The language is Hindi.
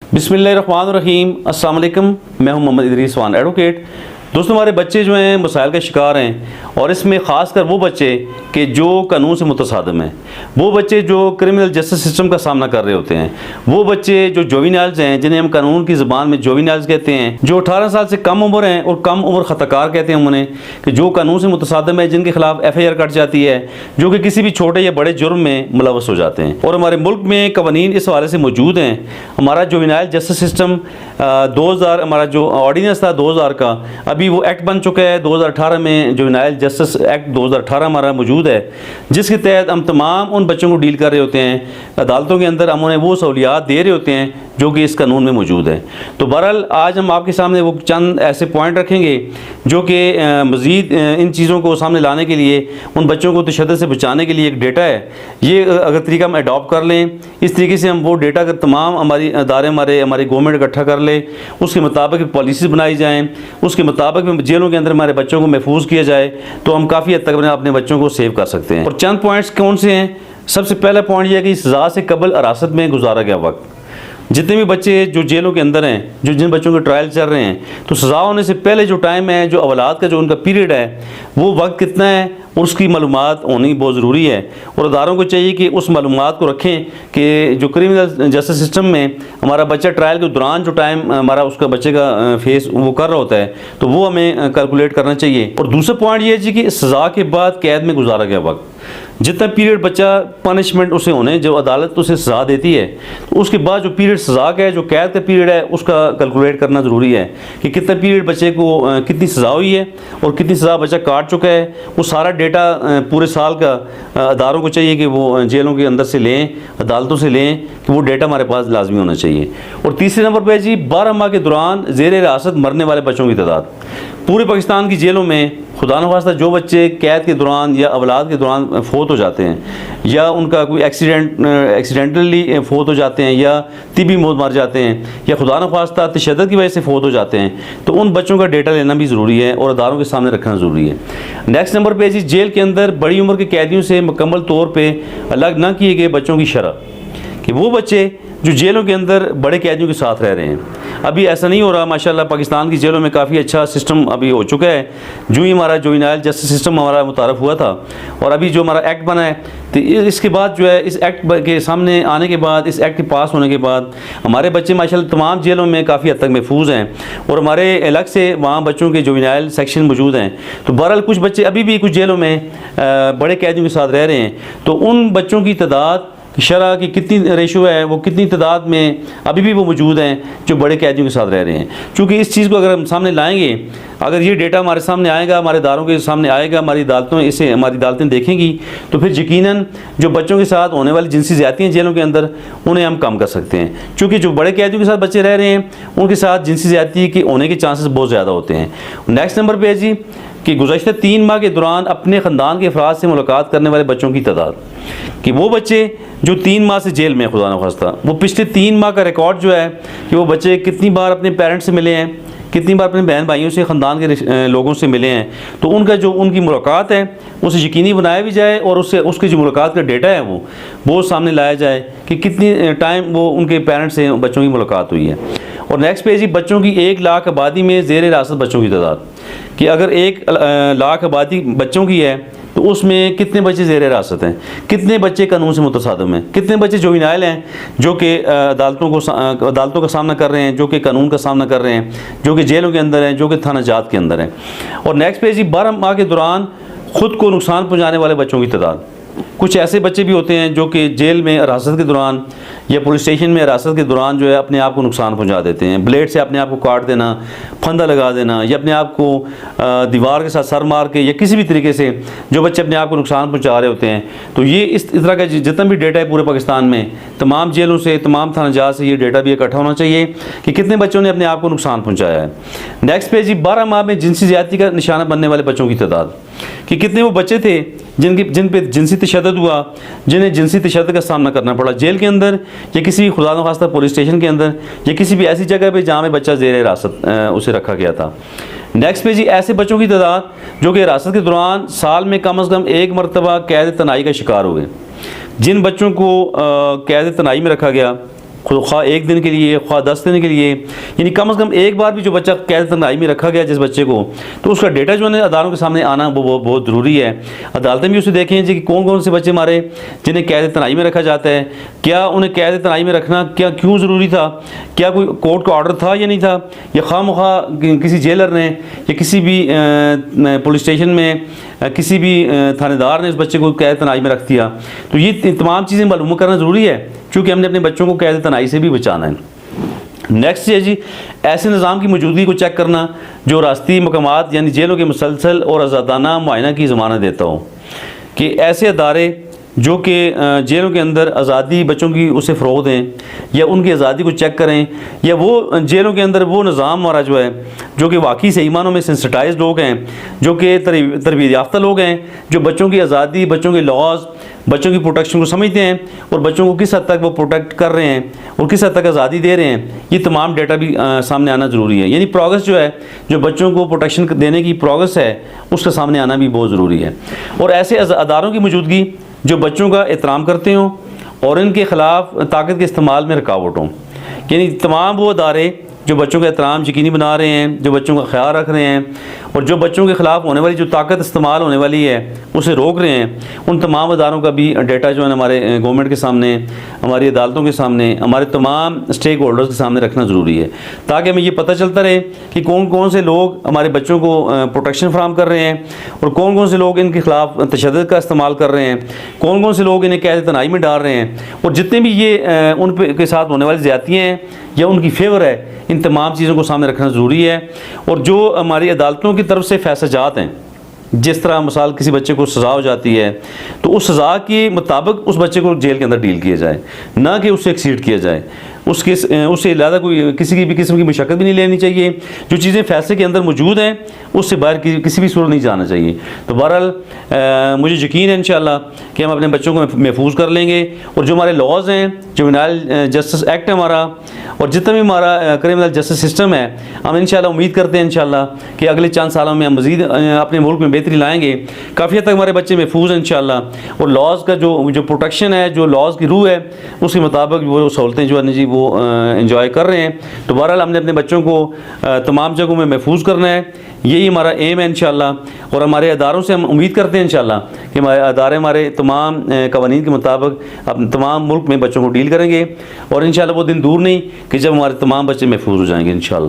बिस्मिल्लाहिर्रहमानिर्रहीम। अस्सलाम वालेकुम। मैं हूं मोहम्मद इदरीस वान एडवोकेट। दोस्तों, हमारे बच्चे जो हैं मसाइल का शिकार हैं, और इसमें ख़ासकर वो बच्चे कि जो कानून से मुतसादिम हैं, वो बच्चे जो क्रिमिनल जस्टिस सिस्टम का सामना कर रहे होते हैं, वो बच्चे जो जोविनाइल्स हैं, जिन्हें हम कानून की ज़बान में जोविनाइल्स कहते हैं, जो 18 साल से कम उम्र हैं और कम उम्र ख़ताकार कहते हैं उन्हें, कि जो कानून से मुतसादिम है, जिनके खिलाफ FIR कट जाती है, जो कि किसी भी छोटे या बड़े जुर्म में मुलव्वस हो जाते हैं। और हमारे मुल्क में कवानीन इस हवाले से मौजूद हैं। हमारा जोविनाइल जस्टिस सिस्टम 2000 हमारा जो ऑर्डिनेंस था 2000 का, अभी वो एक्ट बन चुका है। 2018 में जुवेनाइल जस्टिस एक्ट 2018 हमारा मौजूद है, जिसके तहत हम तमाम उन बच्चों को डील कर रहे होते हैं। अदालतों के अंदर हम उन्हें वो सहूलियात दे रहे होते हैं जो कि इस कानून में मौजूद है। तो बहरहाल आज हम आपके सामने वो चंद ऐसे पॉइंट रखेंगे जो कि मज़ीद इन चीज़ों को सामने लाने के लिए, उन बच्चों को तशद्दुद से बचाने के लिए एक डेटा है। ये अगर तरीका हम अडॉप्ट कर लें, इस तरीके से हम वो डेटा का तमाम हमारी अदारे हमारी गवर्नमेंट इकट्ठा कर ले, उसके मुताबिक पॉलिसीज़ बनाई जाएँ, उसके मुताबिक जेलों के अंदर हमारे बच्चों को महफूज किया जाए, तो हम काफ़ी हद तक अपने बच्चों को सेव कर सकते हैं। और चंद पॉइंट्स कौन से हैं? सबसे पहला पॉइंट यह है कि सज़ा से कबल हिरासत में गुजारा गया वक्त। जितने भी बच्चे जो जेलों के अंदर हैं, जिन बच्चों के ट्रायल चल रहे हैं, तो सज़ा होने से पहले जो टाइम है, जो औलाद का जो उनका पीरियड है, वो वक्त कितना है, और उसकी मालूमात होनी बहुत ज़रूरी है। और अदारों को चाहिए कि उस मालूमात को रखें कि जो क्रिमिनल जस्टिस सिस्टम में हमारा बच्चा ट्रायल के दौरान जो टाइम हमारा उसका बच्चे का फेस वो कर रहा होता है, तो वो हमें कैलकुलेट करना चाहिए। और दूसरा पॉइंट ये है जी कि सज़ा के बाद कैद में गुजारा गया वक्त, जितना पीरियड बच्चा पनिशमेंट उसे होने जो अदालत उसे सज़ा देती है, तो उसके बाद जो पीरियड सज़ा का है, जो कैद का पीरियड है, उसका कैलकुलेट करना ज़रूरी है कि कितना पीरियड बच्चे को कितनी सज़ा हुई है और कितनी सज़ा बच्चा काट चुका है। वो सारा डेटा पूरे साल का अदारों को चाहिए कि वो जेलों के अंदर से लें, अदालतों से लें, कि वो डेटा हमारे पास लाजमी होना चाहिए। और तीसरे नंबर पर जी 12 माह के दौरान ज़ेर हिरासत मरने वाले बच्चों की तादाद पूरे पाकिस्तान की जेलों में। खुदा न खास्ता जो बच्चे कैद के दौरान या औलाद के दौरान फोत हो जाते हैं, या उनका कोई एक्सीडेंटली फोत हो जाते हैं, या तिबी मौत मर जाते हैं, या खुदा न खास्ता तशद्दुद की वजह से फोत हो जाते हैं, तो उन बच्चों का डेटा लेना भी ज़रूरी है और अदारों के सामने रखना ज़रूरी है। नेक्स्ट नंबर पे जी जेल के अंदर बड़ी उम्र के कैदियों से मुकम्मल तौर पर अलग न किए गए बच्चों की शरह, कि वो बच्चे जो जेलों के अंदर बड़े कैदियों के साथ रह रहे हैं। अभी ऐसा नहीं हो रहा, माशाल्लाह पाकिस्तान की जेलों में काफ़ी अच्छा सिस्टम अभी हो चुका है। जो ही हमारा जुवेनाइल जस्टिस सिस्टम हमारा मुतारफ़ हुआ था, और अभी जो हमारा एक्ट बना है, तो इसके बाद जो है, इस एक्ट के सामने आने के बाद, इस एक्ट के पास होने के बाद, हमारे बच्चे माशाल्लाह तमाम जेलों में काफ़ी हद तक महफूज हैं। और हमारे अलग से वहाँ बच्चों के जुवेनाइल सेक्शन मौजूद हैं। तो बहरहाल कुछ बच्चे अभी भी कुछ जेलों में बड़े कैदियों के साथ रह रहे हैं, तो उन बच्चों की तादाद शरह की कितनी रेशो है, वो कितनी तादाद में अभी भी वो मौजूद हैं जो बड़े कैदियों के साथ रह रहे हैं। क्योंकि इस चीज़ को अगर हम सामने लाएंगे, अगर ये डेटा हमारे सामने आएगा, हमारे इदारों के सामने आएगा, हमारी अदालतें देखेंगी, तो फिर यकीनन जो बच्चों के साथ होने वाली जिनसी ज़्यादतियाँ जेलों के अंदर, उन्हें हम कम कर सकते हैं। क्योंकि जो बड़े कैदियों के साथ बच्चे रह रहे हैं, उनके साथ जिनसी ज़्यादती के होने के चांसेस बहुत ज़्यादा होते हैं। नेक्स्ट नंबर पर है जी कि गुज़श्ता 3 माह के दौरान अपने ख़ानदान के अफराद से मुलाकात करने वाले बच्चों की तादाद, कि वो बच्चे जो 3 माह से जेल में है, खुदा न खास्ता, वो पिछले 3 माह का रिकॉर्ड जो है कि वो बच्चे कितनी बार अपने पेरेंट्स से मिले हैं, कितनी बार अपने बहन भाइयों से, ख़ानदान के लोगों से मिले हैं, तो उनका जो उनकी मुलाकात है उसे यकीनी बनाया भी जाए, और उसकी जो मुलाकात का डेटा है वो सामने लाया जाए कि कितनी टाइम वो उनके पेरेंट्स से बच्चों की मुलाकात हुई है। और नेक्स्ट पेज, बच्चों की 1 लाख आबादी में ज़ेर हिरासत बच्चों की तादाद, कि अगर 1 लाख आबादी बच्चों की है, तो उसमें कितने बच्चे ज़ेर हिरासत हैं, कितने बच्चे कानून से मुतसादिम हैं, कितने बच्चे जुवेनाइल हैं जो कि अदालतों का सामना कर रहे हैं, जो कि कानून का सामना कर रहे हैं, जो कि जेलों के अंदर हैं, जो कि थाना जात के अंदर हैं। और नेक्स्ट पेज, 12 माह के दौरान ख़ुद को नुकसान पहुँचाने वाले बच्चों की तादाद। कुछ ऐसे बच्चे भी होते हैं जो कि जेल में हिरासत के दौरान या पुलिस स्टेशन में हिरासत के दौरान जो है अपने आप को नुकसान पहुंचा देते हैं। ब्लेड से अपने आप को काट देना, फंदा लगा देना, या अपने आप को दीवार के साथ सर मार के, या किसी भी तरीके से जो बच्चे अपने आप को नुकसान पहुंचा रहे होते हैं। तो ये इस तरह का जितना भी डेटा है पूरे पाकिस्तान में, तमाम जेलों से, तमाम थाना जात से ये डेटा भी इकट्ठा होना चाहिए कि कितने बच्चों ने अपने आप को नुकसान पहुँचाया है। नेक्स्ट पेज, 12 माह में जिनसी ज़्यादती का निशाना बनने वाले बच्चों की तादाद, कि कितने वो बच्चे थे जिन पे जिनसी तशद्दुद हुआ, जिन्हें जिनसी तशद्दुद का सामना करना पड़ा जेल के अंदर, या किसी भी खुदा न खास्ता पुलिस स्टेशन के अंदर, या किसी भी ऐसी जगह पे जहाँ पे बच्चा ज़ेर हिरासत उसे रखा गया था। नेक्स्ट पे जी ऐसे बच्चों की तादाद जो कि हिरासत के दौरान साल में कम अज़ कम 1 मरतबा कैद तनाई का शिकार हुए। जिन बच्चों को कैद तनाई में रखा गया, ख्वाह 1 दिन के लिए, ख्वाह 10 दिन के लिए, यानी कम से कम एक बार भी जो बच्चा कैद तनाई में रखा गया जिस बच्चे को, तो उसका डेटा जो है अदालतों के सामने आना वो बहुत ज़रूरी है। अदालतें भी उसे देखें जी कि कौन कौन से बच्चे हमारे जिन्हें कैद तनाई में रखा जाता है, क्या उन्हें कैद तनाई में रखना क्या क्यों ज़रूरी था, क्या कोई कोर्ट का ऑर्डर था या नहीं था, या खामखा किसी जेलर ने या किसी भी पुलिस स्टेशन में किसी भी थानेदार ने उस बच्चे को कैद तनाई में रख दिया। तो ये तमाम चीज़ें मालूम करना ज़रूरी है, क्योंकि हमने अपने बच्चों को कैद तनाई से भी बचाना है। नेक्स्ट है जी ऐसे निज़ाम की मौजूदगी को चेक करना जो रास्ती मकामात यानी जेलों के मुसलसल और आज़ादाना मुआयना की ज़मानत देता हो, कि ऐसे अदारे जो कि जेलों के अंदर आज़ादी बच्चों की उसे फ़रोग़ दें या उनकी आज़ादी को चेक करें, या वो जेलों के अंदर वो निज़ाम हमारा जो है जो कि वाकई सही मानों में सेंसिटाइज्ड लोग हैं, जो कि तरबियत याफ्ता लोग हैं, जो बच्चों की आज़ादी, बच्चों के लॉज, बच्चों की प्रोटेक्शन को समझते हैं और बच्चों को किस हद तक वो प्रोटेक्ट कर रहे हैं और किस हद तक आज़ादी दे रहे हैं, ये तमाम डेटा भी सामने आना ज़रूरी है। यानी प्रोग्रेस जो है, जो बच्चों को प्रोटेक्शन देने की प्रोग्रेस है, उसका सामने आना भी बहुत ज़रूरी है। और ऐसे अदारों की मौजूदगी जो बच्चों का एहतराम करते हों और इनके ख़िलाफ़ ताकत के इस्तेमाल में रुकावट हों, यानी तमाम वो अदारे जो बच्चों का एहतराम यकीनी बना रहे हैं, जो बच्चों का ख्याल रख रहे हैं और जो बच्चों के ख़िलाफ़ होने वाली जो ताकत इस्तेमाल होने वाली है उसे रोक रहे हैं, उन तमाम अदारों का भी डेटा जो है हमारे गवर्नमेंट के सामने, हमारी अदालतों के सामने, हमारे तमाम स्टेक होल्डर्स के सामने रखना ज़रूरी है, ताकि हमें ये पता चलता रहे कि कौन कौन से लोग हमारे बच्चों को प्रोटेक्शन फराहम कर रहे हैं और कौन कौन से लोग इनके ख़िलाफ़ तशद्दुद का इस्तेमाल कर रहे हैं, कौन कौन से लोग इन्हें कैद तनाई में डाल रहे हैं, और जितने भी ये उन के साथ होने वाली ज़्यादतियाँ हैं या उनकी फेवर है, इन तमाम चीज़ों को सामने रखना ज़रूरी है। और जो हमारी अदालतों की तरफ से फैसले जात हैं, जिस तरह मिसाल किसी बच्चे को सज़ा हो जाती है तो उस सज़ा के मुताबिक उस बच्चे को जेल के अंदर डील किया जाए, ना कि उससे एक्सीड किया जाए, उससे ज़्यादा कोई किसी की भी किस्म की मुशक्क़त भी नहीं लेनी चाहिए। जो चीज़ें फैसले के अंदर मौजूद हैं उससे बाहर किसी भी सूरत नहीं जाना चाहिए। तो बहरहाल मुझे यकीन है इंशाअल्लाह कि हम अपने बच्चों को महफूज कर लेंगे, और जो हमारे लॉज हैं, जुवेनाइल जस्टिस एक्ट है हमारा, और जितना भी हमारा क्रिमिनल जस्टिस सिस्टम है, हम इंशाअल्लाह उम्मीद करते हैं इंशाअल्लाह कि अगले चंद सालों में हम मज़ीद अपने मुल्क में बेहतरी लाएँगे। काफ़ी हद तक हमारे बच्चे महफूज हैं इंशाअल्लाह, और लॉज का जो प्रोटेक्शन है, जो लॉज की रूह है, उसके मुताबिक वो सहूलतें जो है जी वो एंजॉय कर रहे हैं। तो बहरहाल हमने अपने बच्चों को तमाम जगहों में महफूज करना है, यही हमारा एम है इंशाअल्लाह। और हमारे अदारों से हम उम्मीद करते हैं इंशाअल्लाह कि हमारे अदारे हमारे तमाम कवानीन के मुताबिक अपने तमाम मुल्क में बच्चों को डील करेंगे, और इंशाअल्लाह वो दिन दूर नहीं कि जब हमारे तमाम बच्चे महफूज हो जाएंगे इंशाअल्लाह।